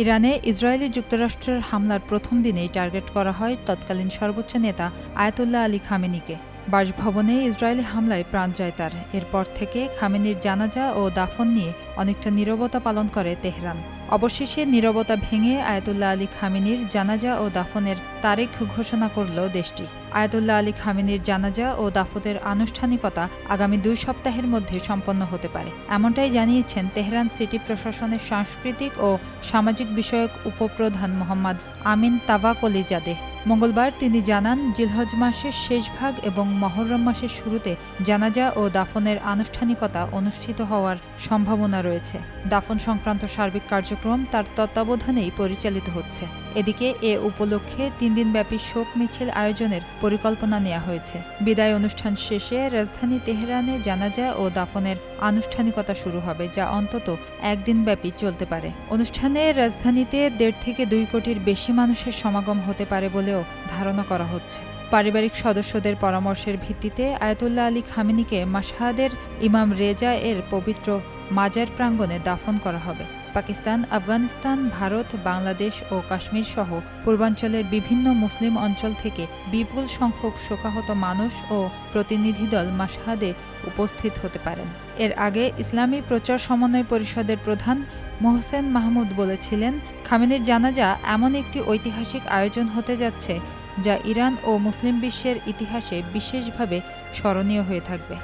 ইরানে ইসরায়েলি যুক্তরাষ্ট্রের হামলার প্রথম দিনেই টার্গেট করা হয় তৎকালীন সর্বোচ্চ নেতা আয়াতুল্লাহ আলী খামেনিকে। বাসভবনে ইসরায়েলি হামলায় প্রাণ যায় তার। এরপর থেকে খামেনির জানাজা ও দাফন নিয়ে অনেকটা নীরবতা পালন করে তেহরান। অবশেষে নীরবতা ভেঙে আয়াতুল্লাহ আলী খামেনির জানাজা ও দাফনের তারিখ ঘোষণা করল দেশটি। আয়াতুল্লাহ আলী খামেনির জানাজা ও দাফনের আনুষ্ঠানিকতা আগামী 2 সপ্তাহের মধ্যে সম্পন্ন হতে পারে, এমনটাই জানিয়েছেন তেহরান সিটি প্রশাসনের সাংস্কৃতিক ও সামাজিক বিষয়ক উপপ্রধান মোহাম্মদ আমিন তাওয়াকলিজাদেহ। মঙ্গলবার তিনি জানান, জিলহজ মাসের শেষ ভাগ এবং মহররম মাসের শুরুতে জানাজা ও দাফনের আনুষ্ঠানিকতা অনুষ্ঠিত হওয়ার সম্ভাবনা রয়েছে। দাফন সংক্রান্ত সার্বিক কার্যক্রম তার তত্ত্বাবধানেই পরিচালিত হচ্ছে। এদিকে এ উপলক্ষে 3 দিনব্যাপী শোক মিছিল আয়োজনের পরিকল্পনা নেওয়া হয়েছে। বিদায় অনুষ্ঠান শেষে রাজধানী তেহরানে জানাজা ও দাফনের আনুষ্ঠানিকতা শুরু হবে, যা অন্তত 1 দিনব্যাপী চলতে পারে। অনুষ্ঠানে রাজধানীতে 1.5 থেকে 2 কোটির বেশি মানুষের সমাগম হতে পারে বলেও ধারণা করা হচ্ছে। পারিবারিক সদস্যদের পরামর্শের ভিত্তিতে আয়াতুল্লাহ আলী খামেনিকে মাশহাদের ইমাম রেজা এর পবিত্র মাজার প্রাঙ্গণে দাফন করা হবে। পাকিস্তান, আফগানিস্তান, ভারত, বাংলাদেশ ও কাশ্মীর সহ পূর্বাঞ্চলের বিভিন্ন মুসলিম অঞ্চল থেকে বিপুল সংখ্যক শোকাহত মানুষ ও প্রতিনিধি দল মাশহাদে উপস্থিত হতে পারেন। এর আগে ইসলামী প্রচার সমন্বয় পরিষদের প্রধান মোহসেন মাহমুদ বলেছিলেন, খামেনির জানাজা এমন একটি ঐতিহাসিক আয়োজন হতে যাচ্ছে যা ইরান ও মুসলিম বিশ্বের ইতিহাসে বিশেষভাবে স্মরণীয় হয়ে থাকবে।